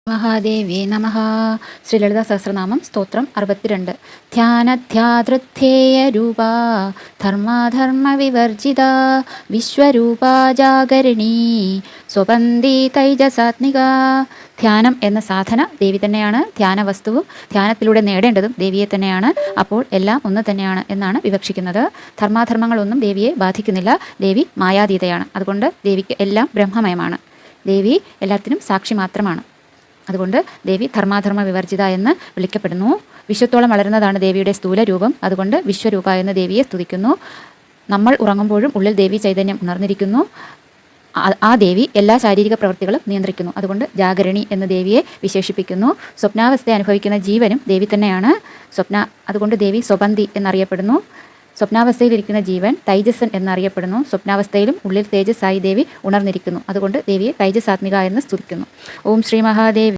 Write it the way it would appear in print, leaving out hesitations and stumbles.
മഹാദേവി നമഃ. ശ്രീ ലളിതാ സഹസ്രനാമം സ്തോത്രം 62. ധ്യാനധ്യാതൃത്ഥേയ രൂപാ ധർമാധർമ്മ വിവർജിത വിശ്വരൂപാ ജാഗരിണീ സ്വപന്തി തൈജസാത്മിക. ധ്യാനം എന്ന സാധന ദേവി തന്നെയാണ്. ധ്യാന വസ്തുവും ധ്യാനത്തിലൂടെ നേടേണ്ടതും ദേവിയെ തന്നെയാണ്. അപ്പോൾ എല്ലാം ഒന്ന് തന്നെയാണ് എന്നാണ് വിവക്ഷിക്കുന്നത്. ധർമാധർമ്മങ്ങളൊന്നും ദേവിയെ ബാധിക്കുന്നില്ല. ദേവി മായാതീതയാണ്. അതുകൊണ്ട് ദേവിക്ക് എല്ലാം ബ്രഹ്മമയമാണ്. ദേവി എല്ലാത്തിനും സാക്ഷി മാത്രമാണ്. അതുകൊണ്ട് ദേവി ധർമാധർമ്മ വിവർജിത എന്ന് വിളിക്കപ്പെടുന്നു. വിശ്വത്തോളം വളരുന്നതാണ് ദേവിയുടെ സ്ഥൂല രൂപം. അതുകൊണ്ട് വിശ്വരൂപ എന്ന് ദേവിയെ സ്തുതിക്കുന്നു. നമ്മൾ ഉറങ്ങുമ്പോഴും ഉള്ളിൽ ദേവി ചൈതന്യം ഉണർന്നിരിക്കുന്നു. ആ ദേവി എല്ലാ ശാരീരിക പ്രവൃത്തികളും നിയന്ത്രിക്കുന്നു. അതുകൊണ്ട് ജാഗരണി എന്ന് ദേവിയെ വിശേഷിപ്പിക്കുന്നു. സ്വപ്നാവസ്ഥ അനുഭവിക്കുന്ന ജീവനും ദേവി തന്നെയാണ്. അതുകൊണ്ട് ദേവി സ്വപന്തി എന്നറിയപ്പെടുന്നു. സ്വപ്നാവസ്ഥയിലിരിക്കുന്ന ജീവൻ തൈജസൻ എന്നറിയപ്പെടുന്നു. സ്വപ്നാവസ്ഥയിലും ഉള്ളിൽ തേജസ്സായി ദേവി ഉണർന്നിരിക്കുന്നു. അതുകൊണ്ട് ദേവിയെ തൈജസാത്മിക എന്ന് സ്തുതിക്കുന്നു. ഓം ശ്രീ മഹാദേവി.